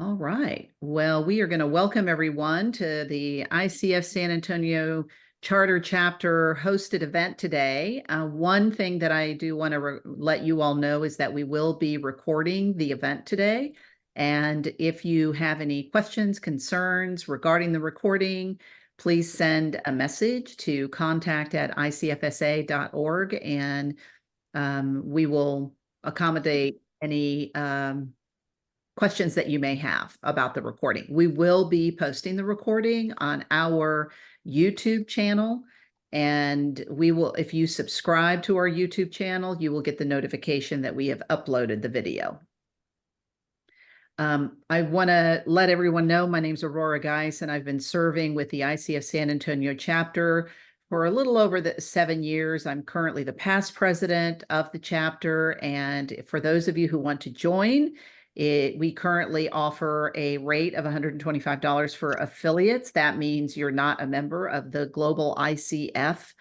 All right. Well, we are going to welcome everyone to the ICF San Antonio Charter Chapter hosted event today. One thing that I do want to let you all know is that we will be recording the event today. And if you have any questions, concerns regarding the recording, please send a message to contact@icfsa.org and we will accommodate any questions that you may have about the recording. We will be posting the recording on our YouTube channel. And we will, if you subscribe to our YouTube channel, you will get the notification that we have uploaded the video. I want to let everyone know my name's Aurora Geis, and I've been serving with the ICF San Antonio chapter for a little over 7 years. I'm currently the past president of the chapter. And for those of you who want to join, we currently offer a rate of $125 for affiliates. That means you're not a member of the global ICF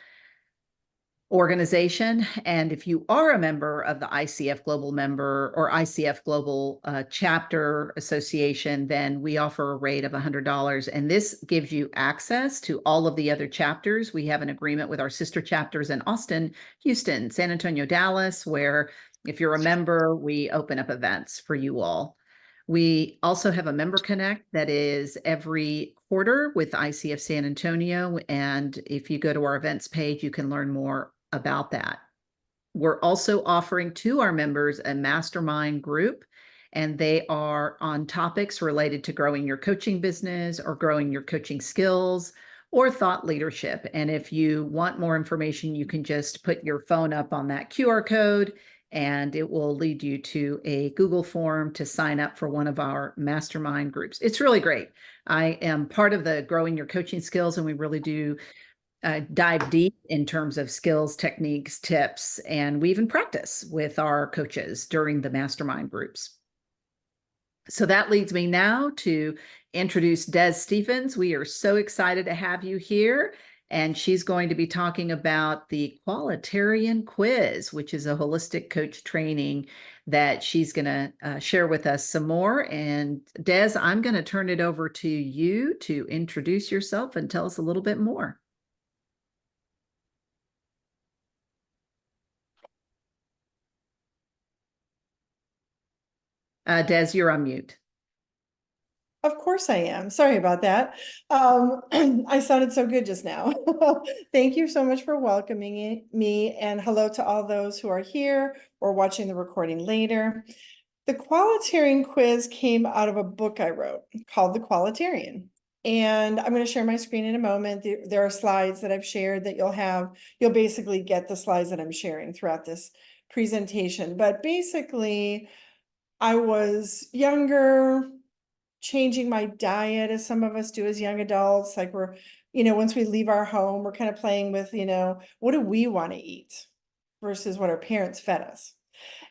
organization. And if you are a member of the ICF Global member or ICF Global Chapter Association, then we offer a rate of $100. And this gives you access to all of the other chapters. We have an agreement with our sister chapters in Austin, Houston, San Antonio, Dallas, where if you're a member, we open up events for you all. We also have a member connect that is every quarter with ICF San Antonio. And if you go to our events page, you can learn more about that. We're also offering to our members a mastermind group, and they are on topics related to growing your coaching business or growing your coaching skills or thought leadership. And if you want more information, you can just put your phone up on that QR code and it will lead you to a Google form to sign up for one of our mastermind groups. It's really great. I am part of the Growing Your Coaching Skills, and we really do dive deep in terms of skills, techniques, tips, and we even practice with our coaches during the mastermind groups. So that leads me now to introduce Des Stephens. We are so excited to have you here. And she's going to be talking about the Qualitarian Quiz, which is a holistic coach training that she's going to share with us some more. And Des, I'm going to turn it over to you to introduce yourself and tell us a little bit more. Des, you're on mute. Of course I am. Sorry about that. I sounded so good just now. Thank you so much for welcoming me, and hello to all those who are here or watching the recording later. The Qualitarian Quiz came out of a book I wrote called The Qualitarian. And I'm going to share my screen in a moment. There are slides that I've shared that you'll basically get the slides that I'm sharing throughout this presentation. But basically, I was younger, changing my diet as some of us do as young adults. Like once we leave our home, we're kind of playing with, what do we want to eat versus what our parents fed us.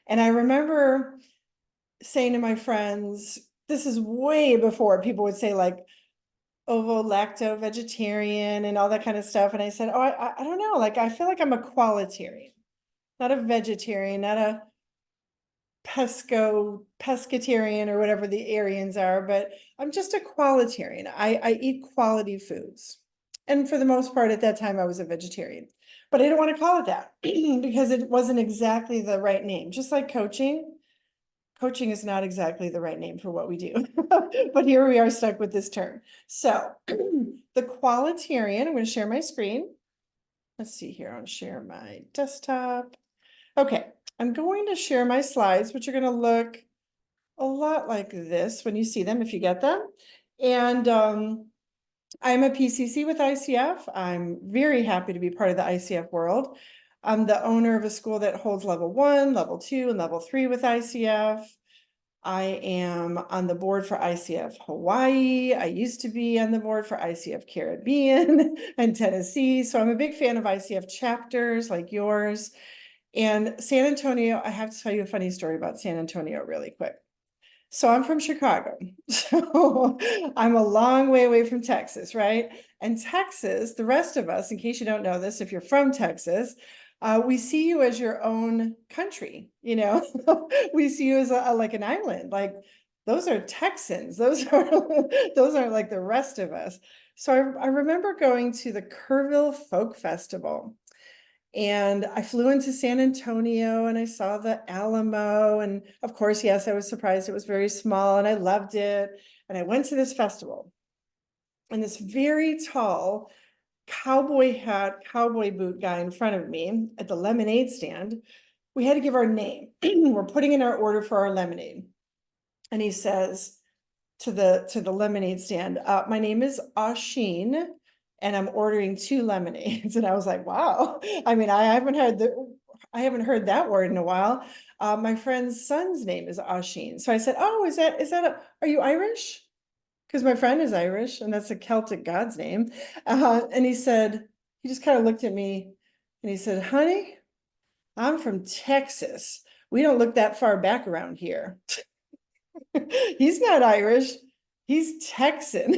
And I remember saying to my friends, this is way before people would say like ovo-lacto vegetarian and all that kind of stuff. And I said, oh, I don't know. Like, I feel like I'm a qualitarian, not a vegetarian, not a pescatarian or whatever the Aryans are, but I'm just a qualitarian. I eat quality foods. And for the most part at that time I was a vegetarian, but I didn't want to call it that because it wasn't exactly the right name. Just like coaching is not exactly the right name for what we do, but here we are stuck with this term. So the qualitarian, I'm going to share my screen. Let's see here. I'll share my desktop. Okay, I'm going to share my slides, which are going to look a lot like this when you see them, if you get them. And I'm a PCC with ICF. I'm very happy to be part of the ICF world. I'm the owner of a school that holds level 1, level 2, and level 3 with ICF. I am on the board for ICF Hawaii. I used to be on the board for ICF Caribbean and Tennessee. So I'm a big fan of ICF chapters like yours. And San Antonio, I have to tell you a funny story about San Antonio really quick. So I'm from Chicago. So I'm a long way away from Texas, right? And Texas, the rest of us, in case you don't know this, if you're from Texas, we see you as your own country, we see you as like an island. Like those are Texans. Those are those aren't like the rest of us. So I remember going to the Kerrville Folk Festival, and I flew into San Antonio and I saw the Alamo. And of course, yes, I was surprised it was very small and I loved it. And I went to this festival, and this very tall cowboy hat, cowboy boot guy in front of me at the lemonade stand, we had to give our name. We're putting in our order for our lemonade. And he says to the lemonade stand, my name is Asheen, and I'm ordering 2 lemonades. And I was like, wow. I mean, I haven't heard that word in a while. My friend's son's name is Asheen. So I said, oh, are you Irish? Because my friend is Irish, and that's a Celtic god's name. And he just kind of looked at me and he said, honey, I'm from Texas. We don't look that far back around here. He's not Irish. He's Texan,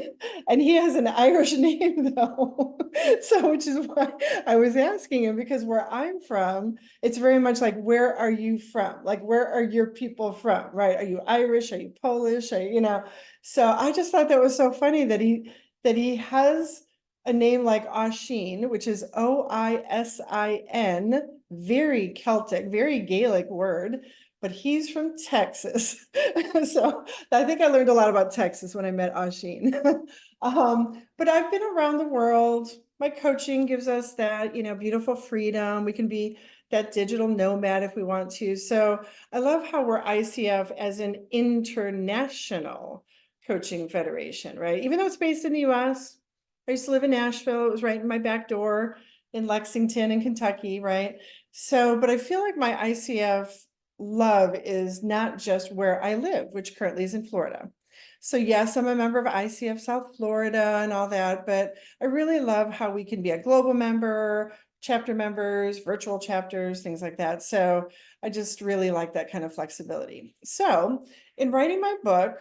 and he has an Irish name though. So, which is why I was asking him, because where I'm from, it's very much like, where are you from? Like, where are your people from, right? Are you Irish? Are you Polish? So I just thought that was so funny that he has a name like Oisin, which is Oisin, very Celtic, very Gaelic word, but he's from Texas. So I think I learned a lot about Texas when I met Oisin. But I've been around the world. My coaching gives us that, beautiful freedom. We can be that digital nomad if we want to. So I love how we're ICF as an international coaching federation, right? Even though it's based in the US, I used to live in Nashville. It was right in my back door in Lexington in Kentucky, right? So, but I feel like my ICF love is not just where I live, which currently is in Florida. So yes, I'm a member of ICF South Florida and all that, but I really love how we can be a global member, chapter members, virtual chapters, things like that. So I just really like that kind of flexibility. So in writing my book,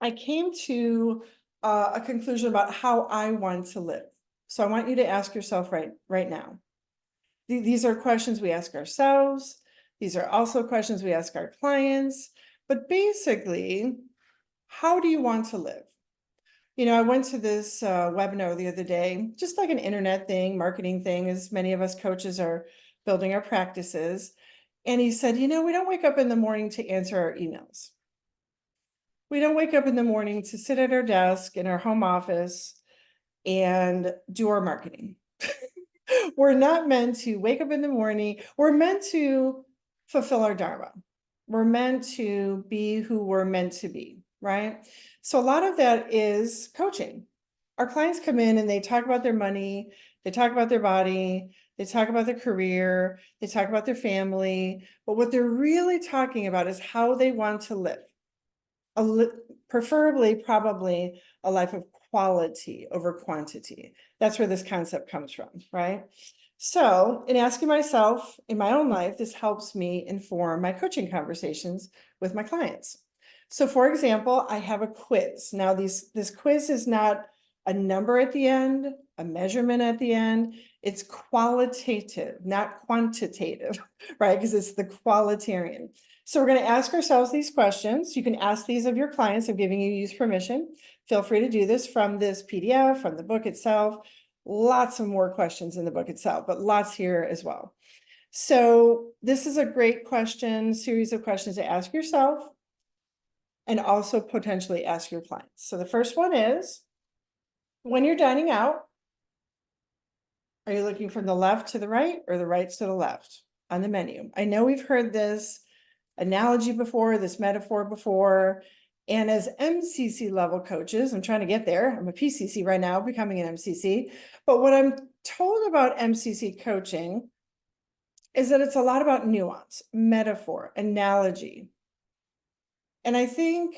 I came to a conclusion about how I want to live. So I want you to ask yourself right now. These are questions we ask ourselves. These are also questions we ask our clients. But basically, how do you want to live? I went to this webinar the other day, just like an internet thing, marketing thing, as many of us coaches are building our practices. And he said, we don't wake up in the morning to answer our emails. We don't wake up in the morning to sit at our desk in our home office and do our marketing. We're not meant to wake up in the morning. We're meant to fulfill our dharma. We're meant to be who we're meant to be, right? So a lot of that is coaching. Our clients come in and they talk about their money, they talk about their body, they talk about their career, they talk about their family, but what they're really talking about is how they want to live. Preferably, probably a life of quality over quantity. That's where this concept comes from, right? So in asking myself in my own life, this helps me inform my coaching conversations with my clients. So for example, I have a quiz. Now this quiz is not a number at the end, a measurement at the end. It's qualitative, not quantitative, right? Because it's the Qualitarian. So we're going to ask ourselves these questions. You can ask these of your clients. I'm giving you use permission. Feel free to do this from this PDF, from the book itself. Lots of more questions in the book itself, but lots here as well. So this is a great series of questions to ask yourself and also potentially ask your clients. So the first one is, when you're dining out, are you looking from the left to the right or the right to the left on the menu? I know we've heard this analogy before, this metaphor before, and as MCC level coaches, I'm trying to get there. I'm a PCC right now, becoming an MCC. But what I'm told about MCC coaching is that it's a lot about nuance, metaphor, analogy. And I think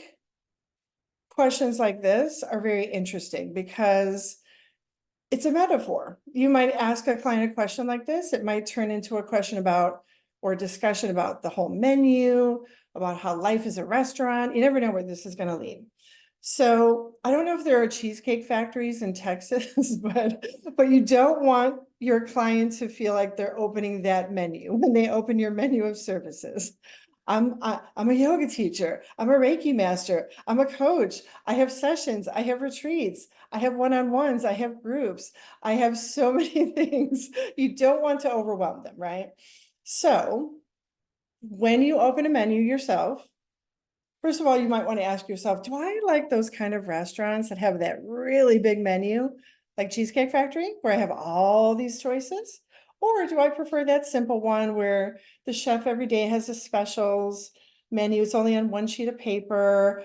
questions like this are very interesting because it's a metaphor. You might ask a client a question like this. It might turn into a question about or a discussion about the whole menu, about how life is a restaurant. You never know where this is going to lead. So I don't know if there are cheesecake factories in Texas, but you don't want your client to feel like they're opening that menu when they open your menu of services. I'm a yoga teacher. I'm a Reiki master. I'm a coach. I have sessions. I have retreats. I have one-on-ones. I have groups. I have so many things. You don't want to overwhelm them, right? So when you open a menu yourself, first of all, you might want to ask yourself, do I like those kind of restaurants that have that really big menu, like Cheesecake Factory, where I have all these choices? Or do I prefer that simple one where the chef every day has a specials menu, it's only on one sheet of paper,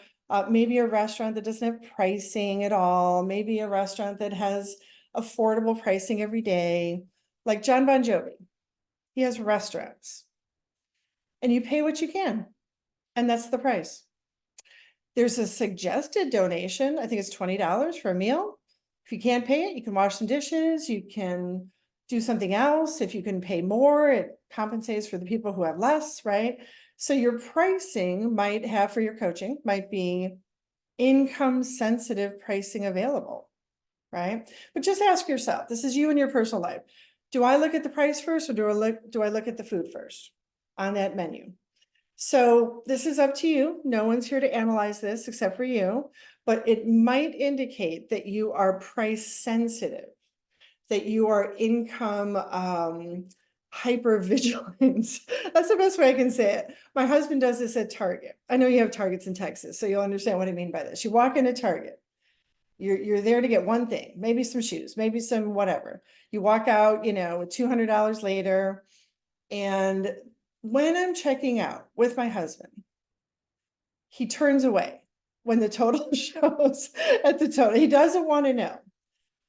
maybe a restaurant that doesn't have pricing at all, maybe a restaurant that has affordable pricing every day, like John Bon Jovi. He has restaurants and you pay what you can, and that's the price. There's a suggested donation. I think it's $20 for a meal. If you can't pay it, you can wash some dishes, you can do something else. If you can pay more, it compensates for the people who have less, right? So your pricing might have for your coaching, might be income sensitive pricing available, right? But just ask yourself, this is you in your personal life. Do I look at the price first, or do I look at the food first on that menu? So this is up to you. No one's here to analyze this except for you, but it might indicate that you are price sensitive, that you are income hyper vigilant. That's the best way I can say it. My husband does this at Target. I know you have Targets in Texas, so you'll understand what I mean by this. You walk into Target, you're there to get one thing, maybe some shoes, maybe some whatever. You walk out, $200 later, and when I'm checking out with my husband, he turns away when the total shows at the total. He doesn't want to know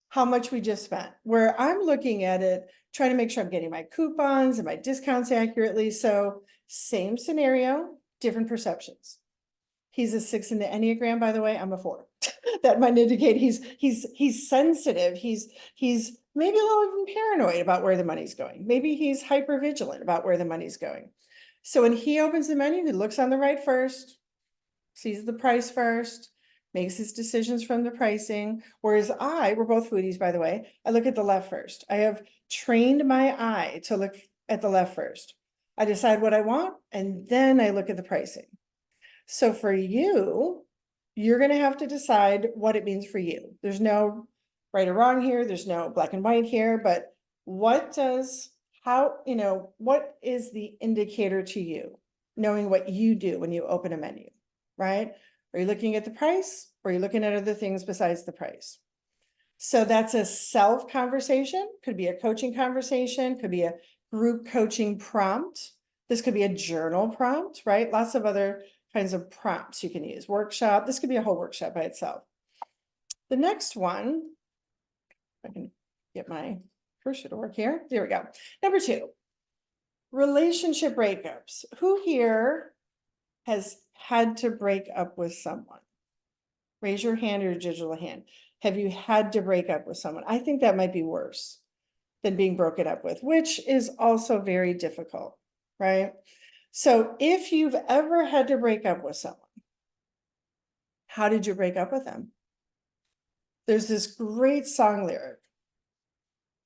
how much we just spent, where I'm looking at it, trying to make sure I'm getting my coupons and my discounts accurately. So same scenario, different perceptions. He's a 6 in the Enneagram, by the way. I'm a 4. That might indicate he's sensitive. He's maybe a little even paranoid about where the money's going. Maybe he's hyper vigilant about where the money's going. So when he opens the menu, he looks on the right first, sees the price first, makes his decisions from the pricing. Whereas we're both foodies, by the way, I look at the left first. I have trained my eye to look at the left first. I decide what I want, and then I look at the pricing. So for you, you're going to have to decide what it means for you. There's no right or wrong here. There's no black and white here, but what is the indicator to you, knowing what you do when you open a menu, right? Are you looking at the price, or are you looking at other things besides the price? So that's a self conversation, could be a coaching conversation, could be a group coaching prompt. This could be a journal prompt, right? Lots of other kinds of prompts you can use. Workshop, this could be a whole workshop by itself. The next one, I can get my cursor to work here. There we go. Number 2, relationship breakups. Who here has had to break up with someone? Raise your hand or digital hand. Have you had to break up with someone? I think that might be worse than being broken up with, which is also very difficult, right? So if you've ever had to break up with someone, how did you break up with them? There's this great song lyric.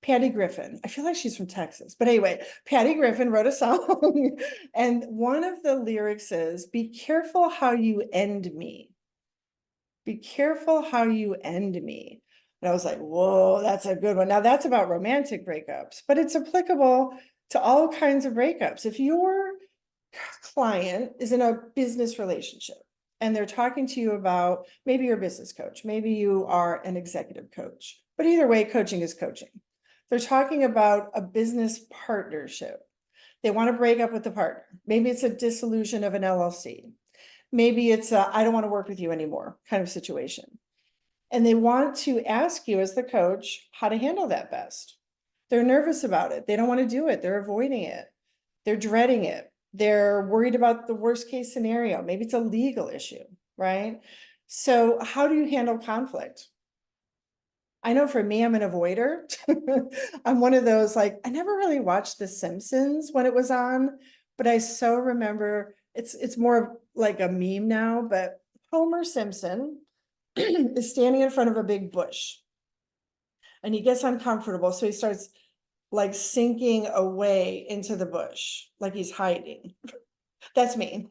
Patty Griffin, I feel like she's from Texas, but anyway, Patty Griffin wrote a song and one of the lyrics is, "Be careful how you end me. Be careful how you end me." And I was like, whoa, that's a good one. Now that's about romantic breakups, but it's applicable to all kinds of breakups. If your client is in a business relationship and they're talking to you about, maybe you're a business coach, maybe you are an executive coach, but either way, coaching is coaching. They're talking about a business partnership. They want to break up with the partner. Maybe it's a dissolution of an LLC. Maybe it's a, I don't want to work with you anymore kind of situation. And they want to ask you as the coach how to handle that best. They're nervous about it. They don't want to do it. They're avoiding it. They're dreading it. They're worried about the worst case scenario. Maybe it's a legal issue, right? So how do you handle conflict? I know for me, I'm an avoider. I'm one of those, like, I never really watched The Simpsons when it was on, but I so remember it's more of like a meme now, but Homer Simpson is standing in front of a big bush and he gets uncomfortable. So he starts like sinking away into the bush, like he's hiding. That's me.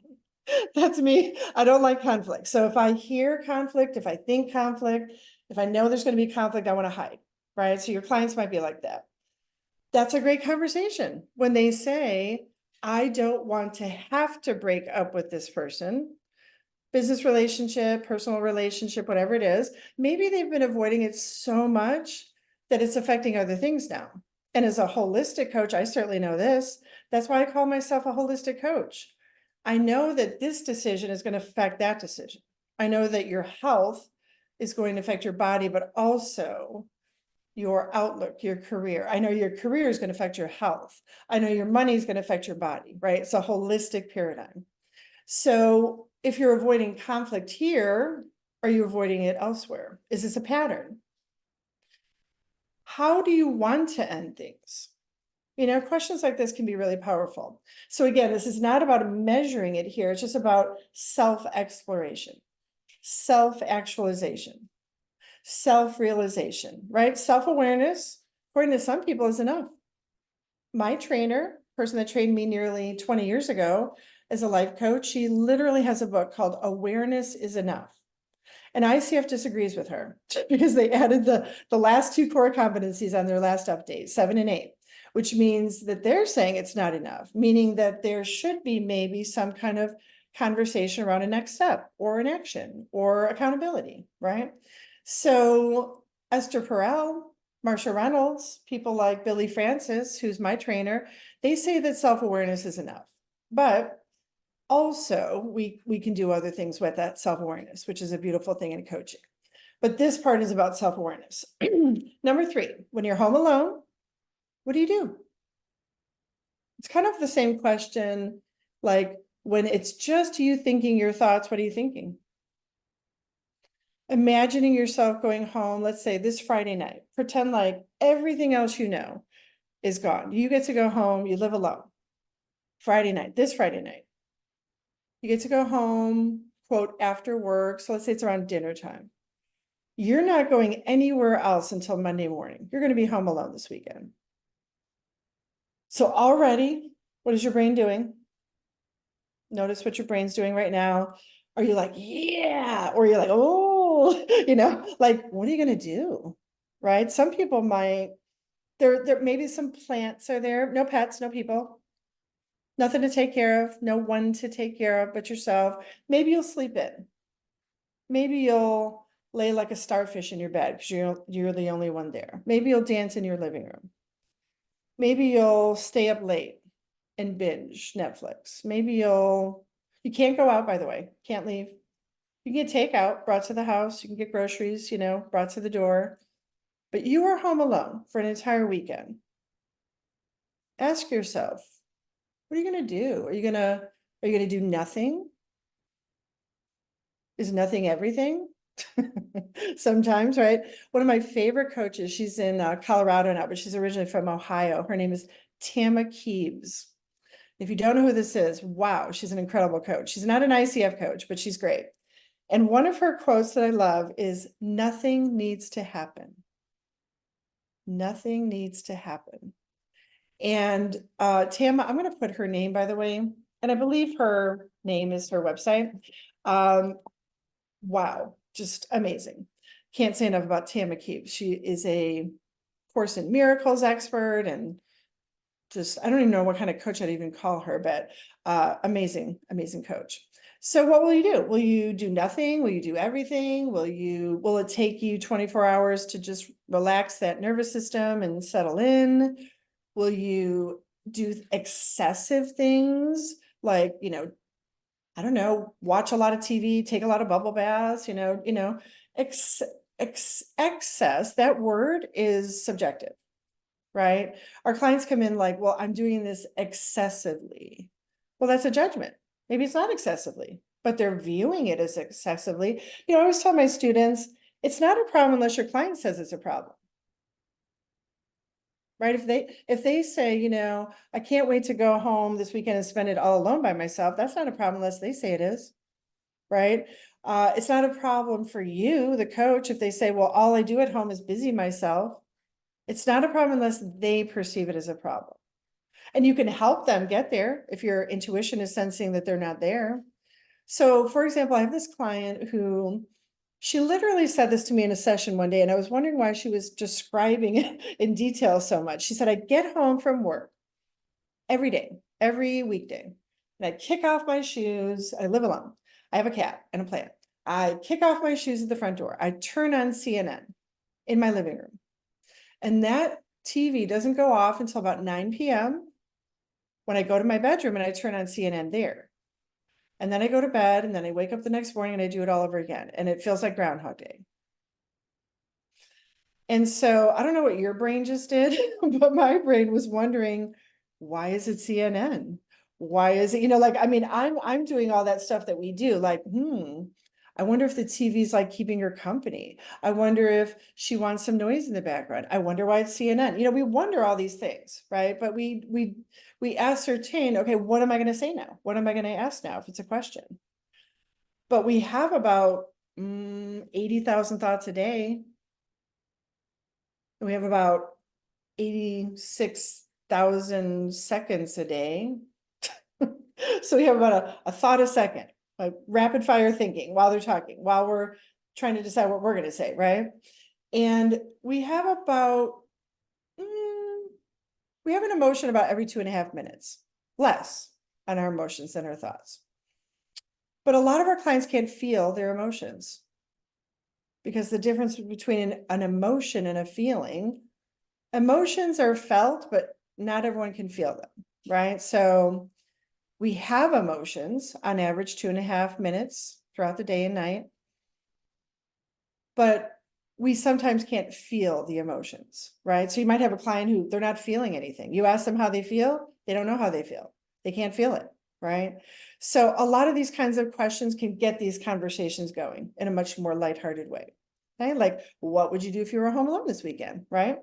That's me. I don't like conflict. So if I hear conflict, if I think conflict, if I know there's going to be conflict, I want to hide, right? So your clients might be like that. That's a great conversation when they say, I don't want to have to break up with this person, business relationship, personal relationship, whatever it is. Maybe they've been avoiding it so much that it's affecting other things now. And as a holistic coach, I certainly know this. That's why I call myself a holistic coach. I know that this decision is going to affect that decision. I know that your health is going to affect your body, but also your outlook, your career. I know your career is going to affect your health. I know your money is going to affect your body, right? It's a holistic paradigm. So if you're avoiding conflict here, are you avoiding it elsewhere? Is this a pattern? How do you want to end things? You know, questions like this can be really powerful. So again, this is not about measuring it here. It's just about self-exploration, self-actualization, self-realization, right? Self-awareness, according to some people, is enough. My trainer, person that trained me nearly 20 years ago as a life coach, she literally has a book called Awareness is Enough. And ICF disagrees with her because they added the last two core competencies on their last update, 7 and 8, which means that they're saying it's not enough, meaning that there should be maybe some kind of conversation around a next step or an action or accountability, right? So Esther Perel, Marsha Reynolds, people like Billy Francis, who's my trainer, they say that self-awareness is enough. But also, we can do other things with that self-awareness, which is a beautiful thing in coaching. But this part is about self-awareness. Number 3, when you're home alone, what do you do? It's kind of the same question, like when it's just you thinking your thoughts, what are you thinking? Imagining yourself going home, let's say this Friday night, pretend like everything else you know is gone. You get to go home, you live alone. Friday night, this Friday night. You get to go home, quote, after work. So let's say it's around dinner time. You're not going anywhere else until Monday morning. You're going to be home alone this weekend. So already, what is your brain doing? Notice what your brain's doing right now. Are you like, yeah, or you're like, oh, like, what are you going to do? Right? Some people might, there maybe some plants are there, no pets, no people, nothing to take care of, no one to take care of but yourself. Maybe you'll sleep in. Maybe you'll lay like a starfish in your bed because you're the only one there. Maybe you'll dance in your living room. Maybe you'll stay up late and binge Netflix. Maybe you can't go out, by the way, can't leave. You can get takeout brought to the house. You can get groceries, brought to the door. But you are home alone for an entire weekend. Ask yourself, what are you going to do? Are you going to do nothing? Is nothing everything? Sometimes, right? One of my favorite coaches, she's in Colorado now, but she's originally from Ohio. Her name is Tama Keebs. If you don't know who this is, wow, she's an incredible coach. She's not an ICF coach, but she's great. And one of her quotes that I love is, nothing needs to happen. Nothing needs to happen. And Tama, I'm going to put her name, by the way, and I believe her name is her website. Wow, just amazing. Can't say enough about Tama Keefe. She is a Course in Miracles expert, and just, I don't even know what kind of coach I'd even call her, but amazing, amazing coach. So what will you do? Will you do nothing? Will you do everything? Will it take you 24 hours to just relax that nervous system and settle in? Will you do excessive things like, I don't know, watch a lot of TV, take a lot of bubble baths, excess, that word is subjective, right? Our clients come in like, well, I'm doing this excessively. Well, that's a judgment. Maybe it's not excessively, but they're viewing it as excessively. I always tell my students, it's not a problem unless your client says it's a problem. Right? If they say, I can't wait to go home this weekend and spend it all alone by myself, that's not a problem unless they say it is. Right? It's not a problem for you, the coach, if they say, well, all I do at home is busy myself. It's not a problem unless they perceive it as a problem. And you can help them get there if your intuition is sensing that they're not there. So for example, I have this client who she literally said this to me in a session one day, and I was wondering why she was describing it in detail so much. She said, I get home from work every day, every weekday, and I kick off my shoes. I live alone. I have a cat and a plant. I kick off my shoes at the front door. I turn on CNN in my living room. And that TV doesn't go off until about 9 p.m. when I go to my bedroom and I turn on CNN there. And then I go to bed and then I wake up the next morning and I do it all over again. And it feels like Groundhog Day. And so I don't know what your brain just did, but my brain was wondering, why is it CNN? Why is it, like, I mean, I'm doing all that stuff that we do, like, I wonder if the TV's like keeping her company. I wonder if she wants some noise in the background. I wonder why it's CNN. We wonder all these things, right? But we ascertain, okay, what am I going to say now? What am I going to ask now if it's a question? But we have about 80,000 thoughts a day. We have about 86,000 seconds a day. So we have about a thought a second, like rapid fire thinking while they're talking, while we're trying to decide what we're going to say, right? And we have about, we have an emotion about every 2.5 minutes, less on our emotions than our thoughts. But a lot of our clients can't feel their emotions because the difference between an emotion and a feeling, emotions are felt, but not everyone can feel them, right? So we have emotions on average 2.5 minutes throughout the day and night, but we sometimes can't feel the emotions, right? So you might have a client who they're not feeling anything. You ask them how they feel, they don't know how they feel. They can't feel it, right? So a lot of these kinds of questions can get these conversations going in a much more lighthearted way. Okay, like what would you do if you were home alone this weekend, right?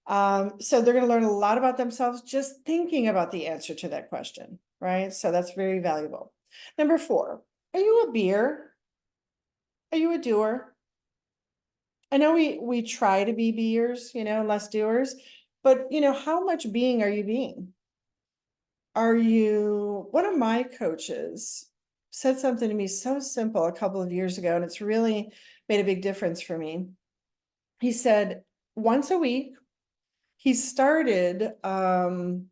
So they're going to learn a lot about themselves just thinking about the answer to that question, right? So that's very valuable. Number 4, are you a beer? Are you a doer? I know we try to be beers, less doers, but how much being are you being? One of my coaches said something to me so simple a couple of years ago, and it's really made a big difference for me. He said, once a week, he started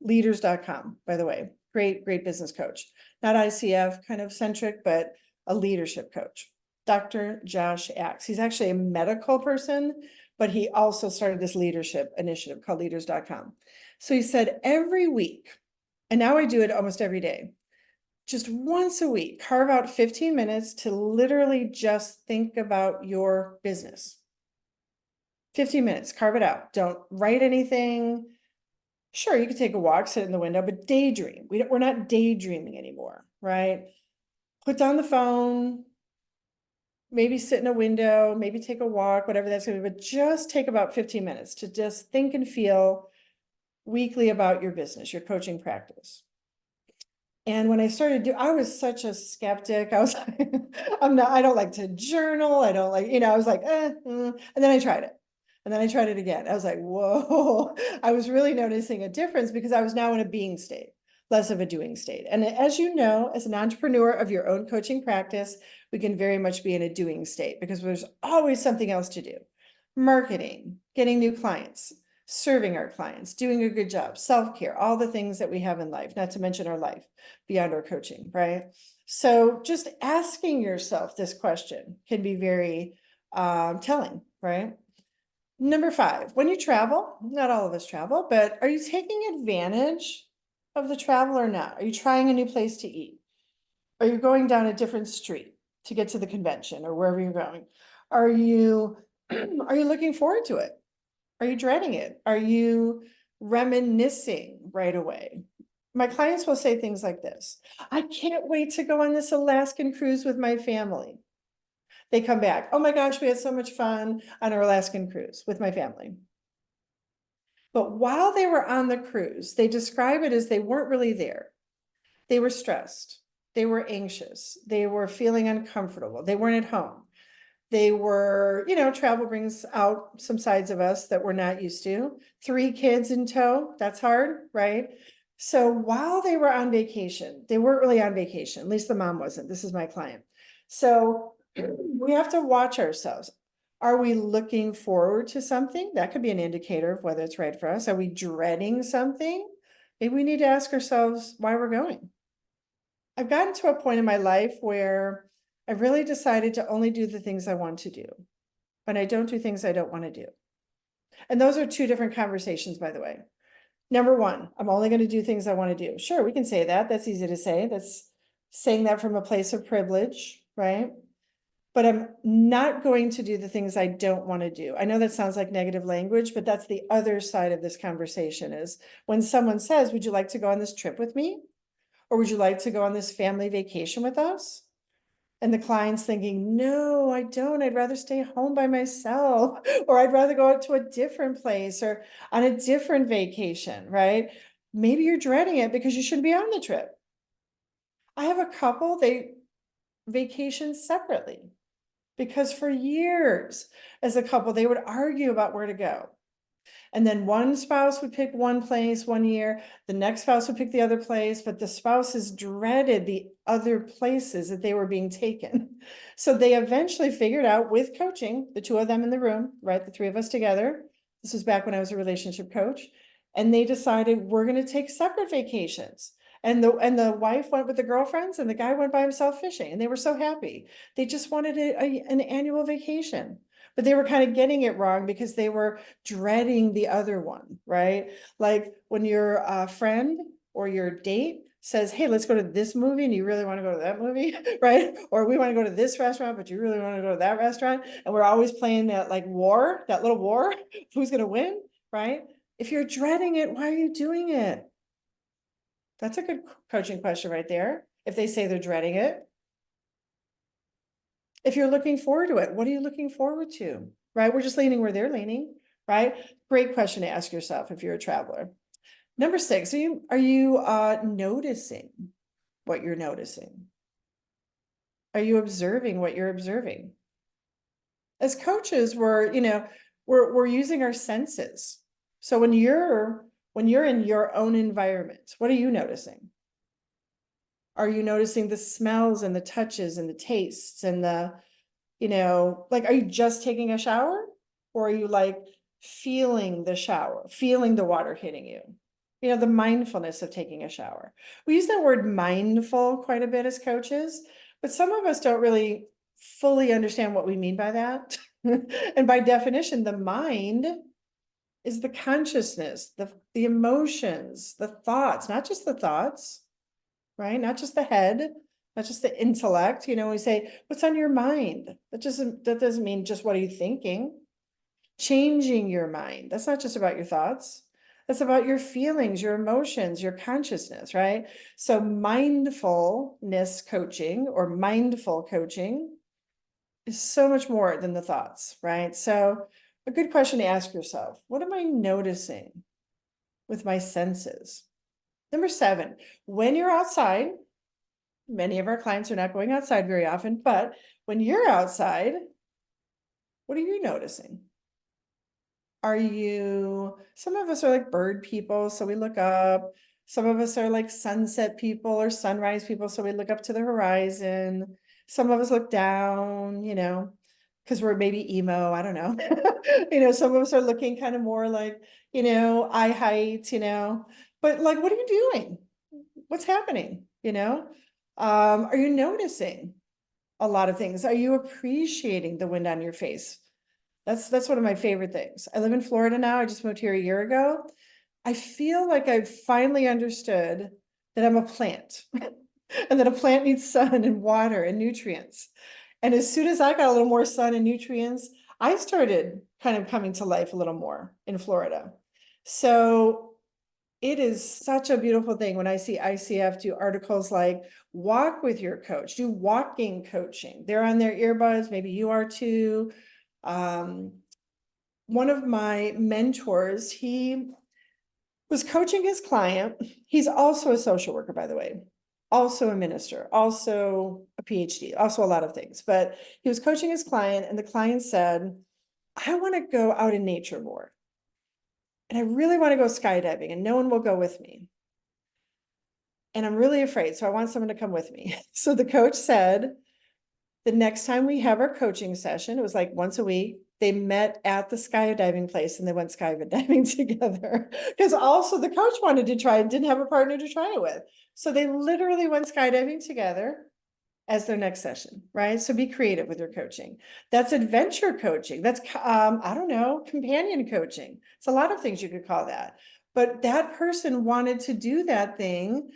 leaders.com, by the way, great business coach, not ICF kind of centric, but a leadership coach. Dr. Josh Axe. He's actually a medical person, but he also started this leadership initiative called leaders.com. So he said every week, and now I do it almost every day, just once a week, carve out 15 minutes to literally just think about your business. 15 minutes, carve it out. Don't write anything. Sure, you could take a walk, sit in the window, but daydream. We're not daydreaming anymore, right? Put down the phone, maybe sit in a window, maybe take a walk, whatever that's going to be, but just take about 15 minutes to just think and feel weekly about your business, your coaching practice. And when I started I was such a skeptic. I was like, I don't like to journal. I don't like, I was like, and then I tried it. And then I tried it again. I was like, whoa, I was really noticing a difference because I was now in a being state, less of a doing state. And as you know, as an entrepreneur of your own coaching practice, we can very much be in a doing state because there's always something else to do. Marketing, getting new clients, serving our clients, doing a good job, self-care, all the things that we have in life, not to mention our life beyond our coaching, right? So just asking yourself this question can be very telling, right? Number 5, when you travel, not all of us travel, but are you taking advantage of the travel or not? Are you trying a new place to eat? Are you going down a different street to get to the convention or wherever you're going? Are you looking forward to it? Are you dreading it? Are you reminiscing right away? My clients will say things like this: I can't wait to go on this Alaskan cruise with my family. They come back, oh my gosh, we had so much fun on our Alaskan cruise with my family. But while they were on the cruise, they describe it as they weren't really there. They were stressed. They were anxious. They were feeling uncomfortable. They weren't at home. They were, travel brings out some sides of us that we're not used to. 3 kids in tow, that's hard, right? So while they were on vacation, they weren't really on vacation, at least the mom wasn't. This is my client. So we have to watch ourselves. Are we looking forward to something? That could be an indicator of whether it's right for us. Are we dreading something? Maybe we need to ask ourselves why we're going. I've gotten to a point in my life where I've really decided to only do the things I want to do, and I don't do things I don't want to do. And those are two different conversations, by the way. Number one, I'm only going to do things I want to do. Sure, we can say that. That's easy to say. That's saying that from a place of privilege, right? But I'm not going to do the things I don't want to do. I know that sounds like negative language, but that's the other side of this conversation is when someone says, would you like to go on this trip with me? Or would you like to go on this family vacation with us? And the client's thinking, no, I don't. I'd rather stay home by myself, or I'd rather go out to a different place or on a different vacation, right? Maybe you're dreading it because you shouldn't be on the trip. I have a couple, they vacation separately because for years as a couple, they would argue about where to go. And then one spouse would pick one place one year, the next spouse would pick the other place, but the spouses dreaded the other places that they were being taken. So they eventually figured out with coaching, the two of them in the room, right? The three of us together. This was back when I was a relationship coach. And they decided we're going to take separate vacations. And the wife went with the girlfriends and the guy went by himself fishing. And they were so happy. They just wanted an annual vacation. But they were kind of getting it wrong because they were dreading the other one, right? Like when your friend or your date says, hey, let's go to this movie and you really want to go to that movie, right? Or we want to go to this restaurant, but you really want to go to that restaurant. And we're always playing that like war, that little war, who's going to win, right? If you're dreading it, why are you doing it? That's a good coaching question right there. If they say they're dreading it. If you're looking forward to it, what are you looking forward to? Right? We're just leaning where they're leaning, right? Great question to ask yourself if you're a traveler. Number 6, are you noticing what you're noticing? Are you observing what you're observing? As coaches, we're using our senses. So when you're in your own environment, what are you noticing? Are you noticing the smells and the touches and the tastes and like, are you just taking a shower? Or are you like feeling the shower, feeling the water hitting you? The mindfulness of taking a shower. We use that word mindful quite a bit as coaches, but some of us don't really fully understand what we mean by that. And by definition, the mind is the consciousness, the emotions, the thoughts, not just the thoughts, right? Not just the head, not just the intellect. We say, what's on your mind? That doesn't mean just what are you thinking? Changing your mind. That's not just about your thoughts. That's about your feelings, your emotions, your consciousness, right? So mindfulness coaching or mindful coaching is so much more than the thoughts, right? So a good question to ask yourself, what am I noticing with my senses? Number 7, when you're outside, many of our clients are not going outside very often, but when you're outside, what are you noticing? Some of us are like bird people, so we look up. Some of us are like sunset people or sunrise people, so we look up to the horizon. Some of us look down, because we're maybe emo, I don't know. Some of us are looking kind of more like, eye height, but like, what are you doing? What's happening? Are you noticing a lot of things? Are you appreciating the wind on your face? That's one of my favorite things. I live in Florida now. I just moved here a year ago. I feel like I've finally understood that I'm a plant and that a plant needs sun and water and nutrients. And as soon as I got a little more sun and nutrients, I started kind of coming to life a little more in Florida. So it is such a beautiful thing when I see ICF do articles like walk with your coach, do walking coaching. They're on their earbuds, maybe you are too. One of my mentors, he was coaching his client. He's also a social worker, by the way, also a minister, also a PhD, also a lot of things. But he was coaching his client, and the client said, I want to go out in nature more. And I really want to go skydiving, and no one will go with me. and I'm really afraid. So I want someone to come with me. So the coach said, the next time we have our coaching session, it was like once a week, they met at the skydiving place and they went skydiving together. Because also the coach wanted to try and didn't have a partner to try it with. So they literally went skydiving together as their next session, right? So be creative with your coaching. That's adventure coaching. That's, I don't know, companion coaching. It's a lot of things you could call that. But that person wanted to do that thing.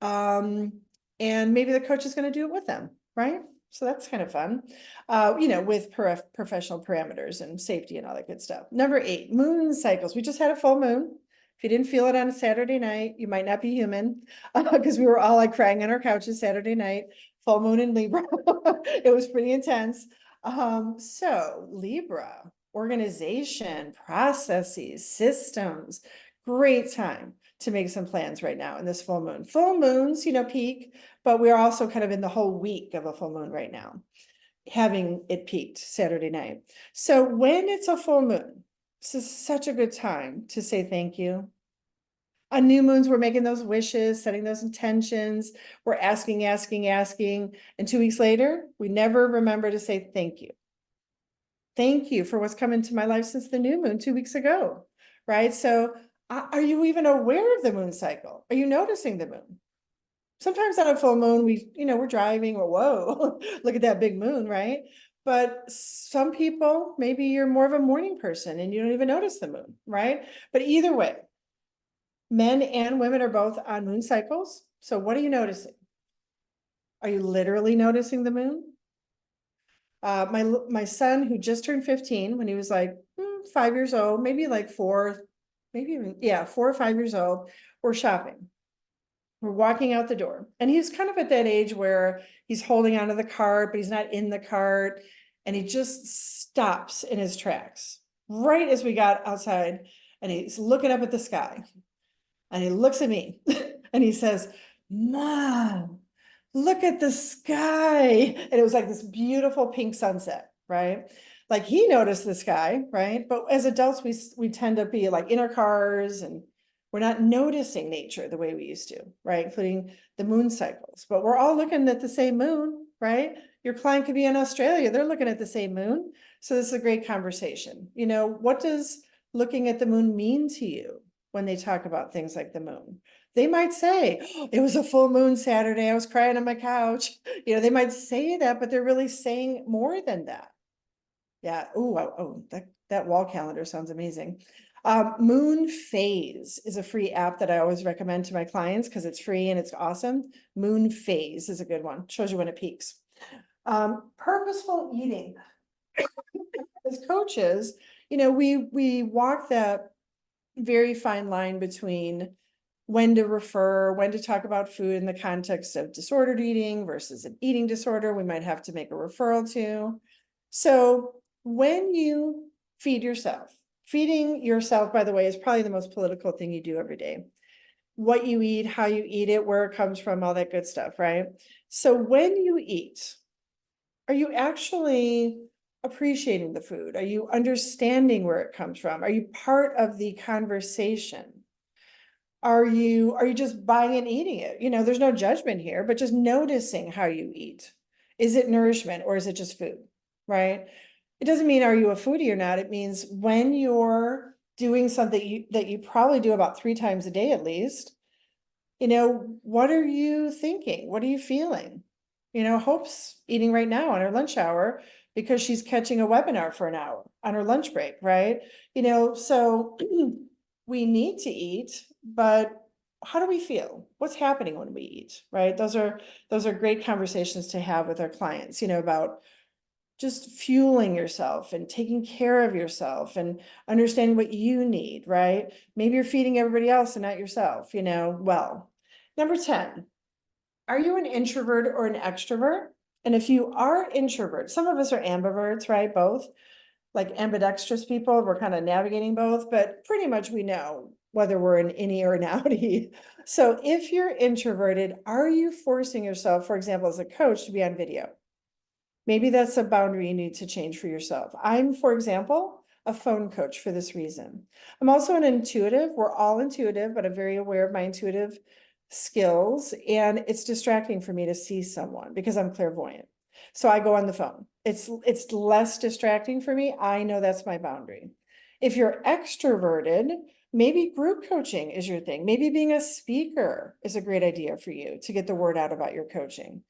And maybe the coach is going to do it with them, right? So that's kind of fun, with professional parameters and safety and all that good stuff. Number 8, moon cycles. We just had a full moon. If you didn't feel it on a Saturday night, you might not be human, because we were all like crying on our couches Saturday night, full moon in Libra. It was pretty intense. So Libra, organization, processes, systems, great time to make some plans right now in this full moon. Full moons, peak, but we're also kind of in the whole week of a full moon right now, having it peaked Saturday night. So when it's a full moon, this is such a good time to say thank you. On new moons, we're making those wishes, setting those intentions. We're asking. And 2 weeks later, we never remember to say thank you. Thank you for what's come into my life since the new moon 2 weeks ago, right? So are you even aware of the moon cycle? Are you noticing the moon? Sometimes on a full moon, we're driving, or whoa, look at that big moon, right? But some people, maybe you're more of a morning person and you don't even notice the moon, right? But either way, men and women are both on moon cycles. So what are you noticing? Are you literally noticing the moon? My son, who just turned 15, when he was like 5 years old, maybe like 4, maybe even, 4 or 5 years old, we're shopping. We're walking out the door, and he's kind of at that age where he's holding onto the cart, but he's not in the cart. And he just stops in his tracks right as we got outside, and he's looking up at the sky, and he looks at me and he says, "Mom, look at the sky." And it was like this beautiful pink sunset, right? Like he noticed the sky, right? But as adults, we tend to be like in our cars, and we're not noticing nature the way we used to, right? Including the moon cycles. But we're all looking at the same moon, right? Your client could be in Australia, they're looking at the same moon. So this is a great conversation. What does looking at the moon mean to you when they talk about things like the moon? They might say, "Oh, it was a full moon Saturday, I was crying on my couch." They might say that, but they're really saying more than that. Yeah. Oh, that wall calendar sounds amazing. Moon Phase is a free app that I always recommend to my clients because it's free and it's awesome. Moon Phase is a good one. Shows you when it peaks. Purposeful eating. As coaches, we walk that very fine line between when to refer, when to talk about food in the context of disordered eating versus an eating disorder we might have to make a referral to. So when you feed yourself, feeding yourself, by the way, is probably the most political thing you do every day. What you eat, how you eat it, where it comes from, all that good stuff, right? So when you eat, are you actually appreciating the food? Are you understanding where it comes from? Are you part of the conversation? Are you just buying and eating it? There's no judgment here, but just noticing how you eat. Is it nourishment or is it just food, right? It doesn't mean are you a foodie or not. It means when you're doing something that you probably do about 3 times a day at least, what are you thinking? What are you feeling? Hope's eating right now on her lunch hour because she's catching a webinar for an hour on her lunch break, right? So we need to eat, but how do we feel? What's happening when we eat, right? Those are great conversations to have with our clients, about just fueling yourself and taking care of yourself and understanding what you need, right? Maybe you're feeding everybody else and not yourself, well. Number 10, are you an introvert or an extrovert? And if you are introvert, some of us are ambiverts, right? Both, like ambidextrous people, we're kind of navigating both, but pretty much we know whether we're an innie or an outie. So if you're introverted, are you forcing yourself, for example, as a coach, to be on video? Maybe that's a boundary you need to change for yourself. I'm, for example, a phone coach for this reason. I'm also an intuitive. We're all intuitive, but I'm very aware of my intuitive skills, and it's distracting for me to see someone because I'm clairvoyant. So I go on the phone. It's less distracting for me. I know that's my boundary. If you're extroverted, maybe group coaching is your thing. Maybe being a speaker is a great idea for you to get the word out about your coaching,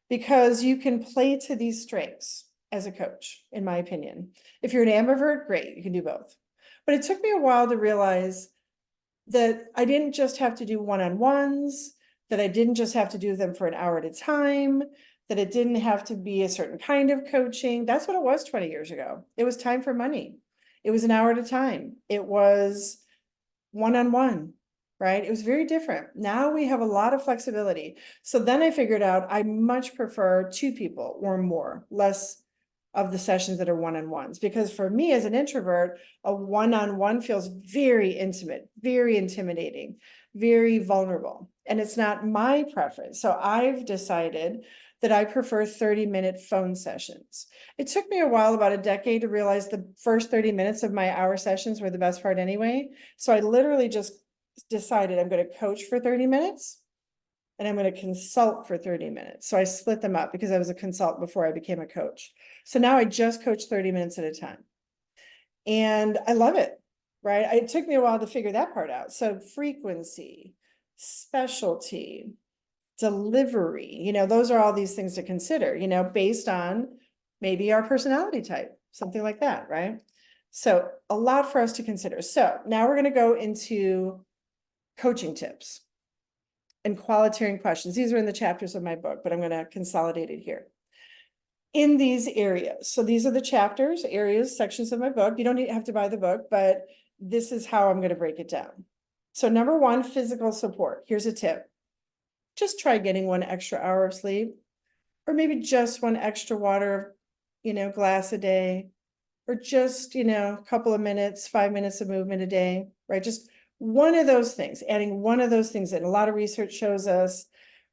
because you can play to these strengths as a coach, in my opinion. If you're an ambivert, great, you can do both. But it took me a while to realize that I didn't just have to do one-on-ones, that I didn't just have to do them for an hour at a time, that it didn't have to be a certain kind of coaching. That's what it was 20 years ago. It was time for money. It was an hour at a time. It was one-on-one, right? It was very different. Now we have a lot of flexibility. So then I figured out I much prefer two people or more, less of the sessions that are one-on-ones, because for me as an introvert, a one-on-one feels very intimate, very intimidating, very vulnerable, and it's not my preference. So I've decided that I prefer 30-minute phone sessions. It took me a while, about a decade, to realize the first 30 minutes of my hour sessions were the best part anyway. So I literally just decided I'm going to coach for 30 minutes and I'm going to consult for 30 minutes. So I split them up because I was a consultant before I became a coach. So now I just coach 30 minutes at a time. And I love it, right? It took me a while to figure that part out. So frequency, specialty, delivery, those are all these things to consider, based on maybe our personality type, something like that, right? So a lot for us to consider. So now we're going to go into coaching tips and qualitarian questions. These are in the chapters of my book, but I'm going to consolidate it here. In these areas. So these are the chapters, areas, sections of my book. You don't have to buy the book, but this is how I'm going to break it down. So number one, physical support. Here's a tip. Just try getting 1 extra hour of sleep, or maybe just 1 extra water, glass a day, or just, a couple of minutes, 5 minutes of movement a day, right? Just one of those things, adding one of those things in. A lot of research shows us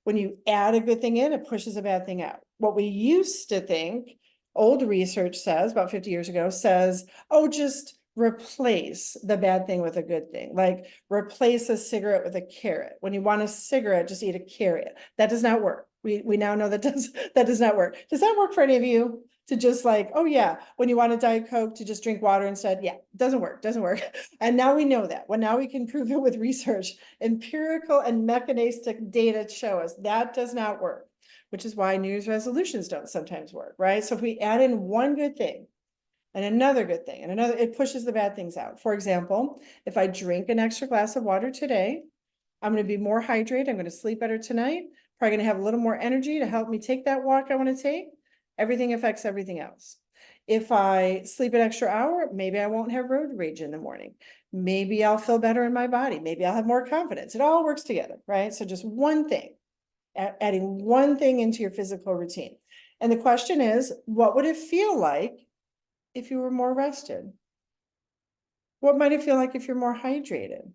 when you add a good thing in, it pushes a bad thing out. What we used to think, old research says, about 50 years ago, says, oh, just replace the bad thing with a good thing. Like replace a cigarette with a carrot. When you want a cigarette, just eat a carrot. That does not work. We now know that does not work. Does that work for any of you? To just like, oh yeah, when you want a Diet Coke, to just drink water instead? Yeah, doesn't work. And now we know that. Well, now we can prove it with research. Empirical and mechanistic data show us that does not work, which is why New Year's resolutions don't sometimes work, right? So if we add in one good thing and another good thing and another, it pushes the bad things out. For example, if I drink an extra glass of water today, I'm going to be more hydrated. I'm going to sleep better tonight. Probably going to have a little more energy to help me take that walk I want to take. Everything affects everything else. If I sleep an extra hour, maybe I won't have road rage in the morning. Maybe I'll feel better in my body. Maybe I'll have more confidence. It all works together, right? So just one thing, adding one thing into your physical routine. And the question is, what would it feel like if you were more rested? What might it feel like if you're more hydrated?